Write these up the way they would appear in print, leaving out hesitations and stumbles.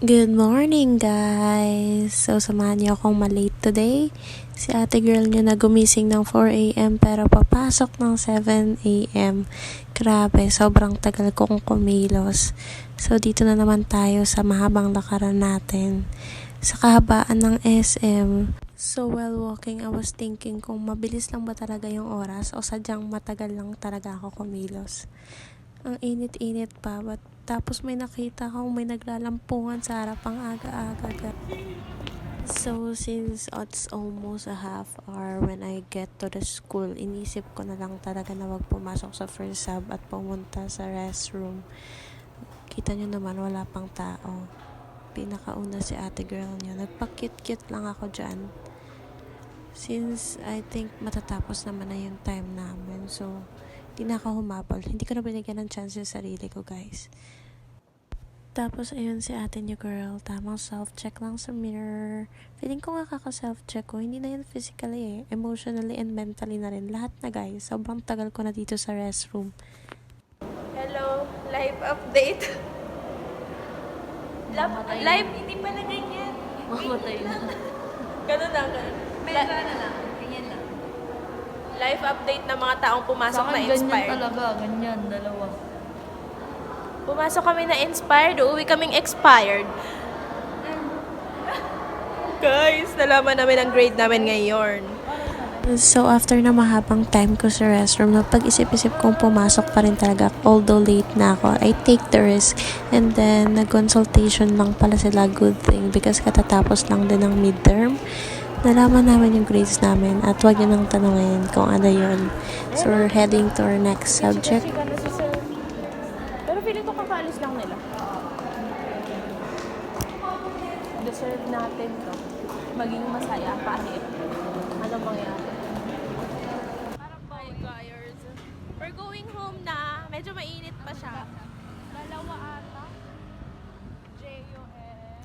Good morning, guys! So, samahan niyo akong malate today. Si ate girl niyo na gumising ng 4 a.m. pero papasok ng 7 a.m. Grabe, sobrang tagal kong kumilos. So, dito na naman tayo sa mahabang lakaran natin. Sa kahabaan ng SM. So, while walking, I was thinking kung mabilis lang ba talaga yung oras o sadyang matagal lang talaga ako kumilos. Ang init-init pa, but tapos may nakita akong may naglalampungan sa harap ang aga-aga. So, since it's almost a half hour when I get to the school, inisip ko na lang talaga na wag pumasok sa first sub at pumunta sa restroom. Kita nyo naman, wala pang tao. Pinakauna si ate girl niya. Nagpa-cute-cute lang ako dyan. Since I think matatapos naman na yung time namin. So, di na ako humabol. Hindi ko na binigyan ng chance yung sarili ko, guys. Tapos, ayun si ate niyo, girl. Tamang self-check lang sa mirror. Feeling ko nga kaka-self-check ko. Hindi na yun physically emotionally and mentally na rin. Lahat na, guys. Sobrang tagal ko na dito sa restroom. Hello, live update. Live, hindi pala ganyan. Mamatay na. Ganun lang, ganun. Medyo na lang. Ganyan lang. Live update ng mga taong pumasok na Ganyan inspired. talaga. Ganyan, dalawa. Pumasok kami na inspired, uuwi kaming expired. Guys, nalaman namin ang grade namin ngayon. So, after na mahabang time ko sa restroom, napag-isip-isip kong pumasok pa rin talaga. Although late na ako, I take the risk. And then, nag-consultation lang pala sila. Good thing because katatapos lang din ng midterm. Nalaman namin yung grades namin at wag nyo nang tanungin kung ano yun. So, we're heading to our next subject. Pero feeling ko kakaalis lang nila. Deserve natin to. Maging masaya kahit anong mangyari. Hi guys. We're going home na. Medyo mainit pa siya. Dalawa ata. J-O-N.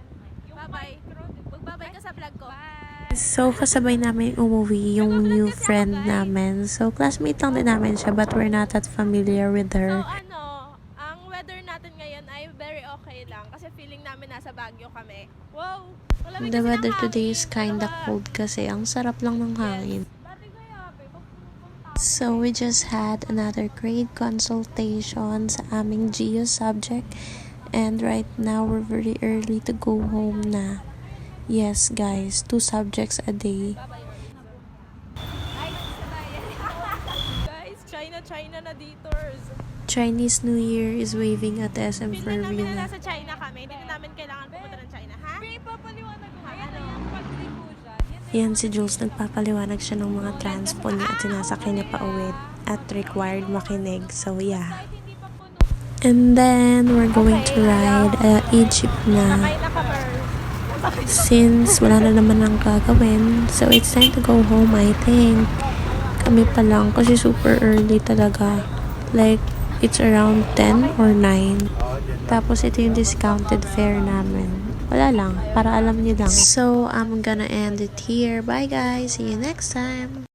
Bye-bye. Magbabay ka sa vlog ko. So, kasabay namin umuwi yung new friend namin. So, classmate lang din namin siya but we're not that familiar with So her. ang weather natin ngayon ay very okay lang kasi feeling namin nasa Baguio kami. Wow! Malamig The kasi ng weather today hangin. is kinda cold kasi ang sarap lang ng hangin. Dati kaya, pupunta So, we just had another grade consultation sa aming geo subject. And right now, we're very early to go home na. Yes, guys, 2 subjects a day. Guys, China na dito. Chinese New Year is waving at SM Feel na namin Fairview na na. nasa China kami. Hindi na namin kailangan pumunta ng China, ha? Papaliwanag ko. Ano? Yan si Jules, nagpapaliwanag siya ng mga transpo niya at sinasakay niya pa uwi at required makinig. So, yeah. And then, we're going to ride Egypt na. Sakay na ka, Since wala na naman ang gagawin, so it's time to go home, I think. Kami pa lang kasi super early talaga. Like, it's around 10 or 9. Tapos ito yung discounted fare namin. Wala lang, para alam niyo lang. So, I'm gonna end it here. Bye guys, see you next time.